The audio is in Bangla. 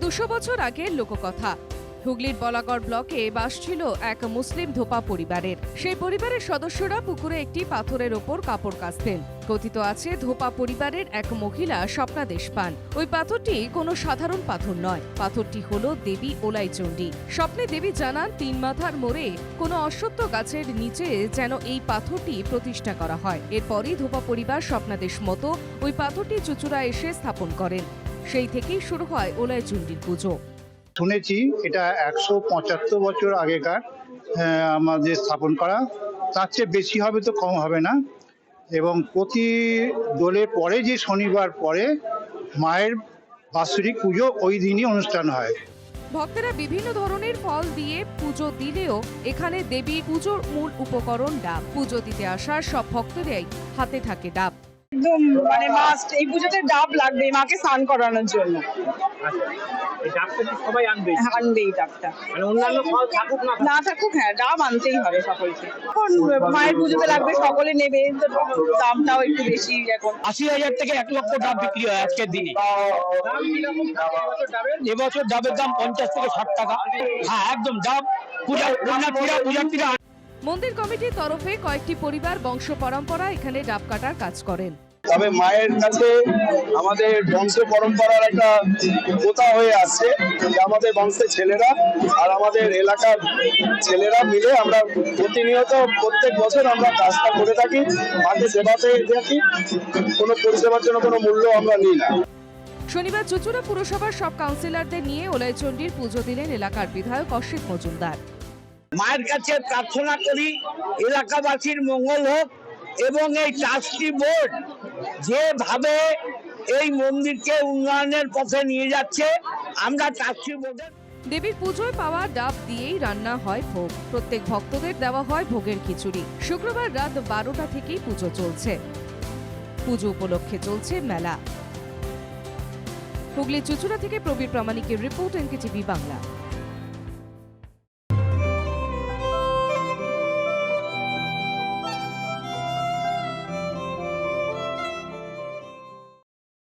200 বছর আগের লোককথা। হুগলির বলাগড় ব্লকে বাস ছিল এক মুসলিম ধোপা পরিবারের। সেই পরিবারের সদস্যরা পুকুরে একটি পাথরের ওপর কাপড় কাচতেন। কথিত আছে ধোপা পরিবারের এক মহিলা স্বপ্নাদেশ পান। ওই পাথরটি কোনো সাধারণ পাথর নয়, পাথরটি হলো দেবী ওলাইচণ্ডী। স্বপ্নে দেবী জানান 3 মাথার মোড়ে কোনো অশ্বত্থ গাছের নিচে যেন এই পাথরটি প্রতিষ্ঠা করা হয়। এরপরই ধোপা পরিবার স্বপ্নাদেশ মতো ওই পাথরটি চুচুড়া এসে স্থাপন করেন। সেই থেকেই শুরু হয় ওলাইচণ্ডীর পুজো। শুনেছি এটা 175 বছর আগেকার আমাদের স্থাপন করা, তার চেয়ে বেশি হবে তো কম হবে না। এবং প্রতি দোলের পরে যে শনিবার পরে মায়ের বাৎসরিক পুজো ওই দিনই অনুষ্ঠান হয়। ভক্তেরা বিভিন্ন ধরনের ফল দিয়ে পুজো দিলেও এখানে দেবীর পুজোর মূল উপকরণ ডাব। পুজো দিতে আসা সব ভক্তরাই হাতে থাকে ডাব। একদম মাস্ট, এই পুজোতে ডাব লাগবে মাকে স্নান করানোর জন্য। এই ডাবটা কি সবাই আনবে? আনবেই ডাবটা, অন্যান্য ফল থাকুক না থাকুক, হ্যাঁ ডাব আনতেই হবে সকলকে। এখন মায়ের পুজোতে লাগবে, সকলে নেবে, তো দামটাও একটু বেশি। এখন 80,000 থেকে 1 লক্ষ ডাব বিক্রি হয় আজকের দিনে। এবছর ডাবের দাম 50 থেকে 60 টাকা। হ্যাঁ একদম ডাব পূজার পূজার্থীরা। মন্দির কমিটির তরফে কয়েকটি পরিবার বংশ পরম্পরা এখানে ডাব কাটার কাজ করেন। তবে মায়ের কাছে আমাদের বংশ পরম্পরার একটা প্রথা হয়ে আসছে যে আমাদের বংশের ছেলেরা আর আমাদের এলাকার ছেলেরা মিলে আমরা প্রতিনিয়ত প্রত্যেক বছর আমরা কাজটা করে থাকি, মাকে সেবাতে থাকি। কোনো পরিষেবার জন্য কোনো মূল্য আমরা নিই না। শনিবার চুচুড়া পুরসভার সব কাউন্সিলরদের নিয়ে ওলাইচণ্ডীর পুজো দিলেন এলাকার বিধায়ক অসিত মজুমদার। মায়ের কাছে প্রার্থনা করি এলাকাবাসীর মঙ্গল হোক এবং এই ট্রাস্টি বোর্ড যেভাবে এই মন্দিরকে উন্নয়নের পথে নিয়ে যাচ্ছে, আমরা ট্রাস্টি বোর্ডের দেবীর পুজোয় পাওয়া ডাব দিয়েই রান্না হয় ভোগ। প্রত্যেক ভক্তদের দেওয়া হয় ভোগের খিচুড়ি। শুক্রবার রাত 12টা থেকেই পুজো চলছে। পুজো উপলক্ষে চলছে মেলা। হুগলি চুচুড়া থেকে প্রবীর প্রামাণিকের রিপোর্ট, এনকেটিভি বাংলা।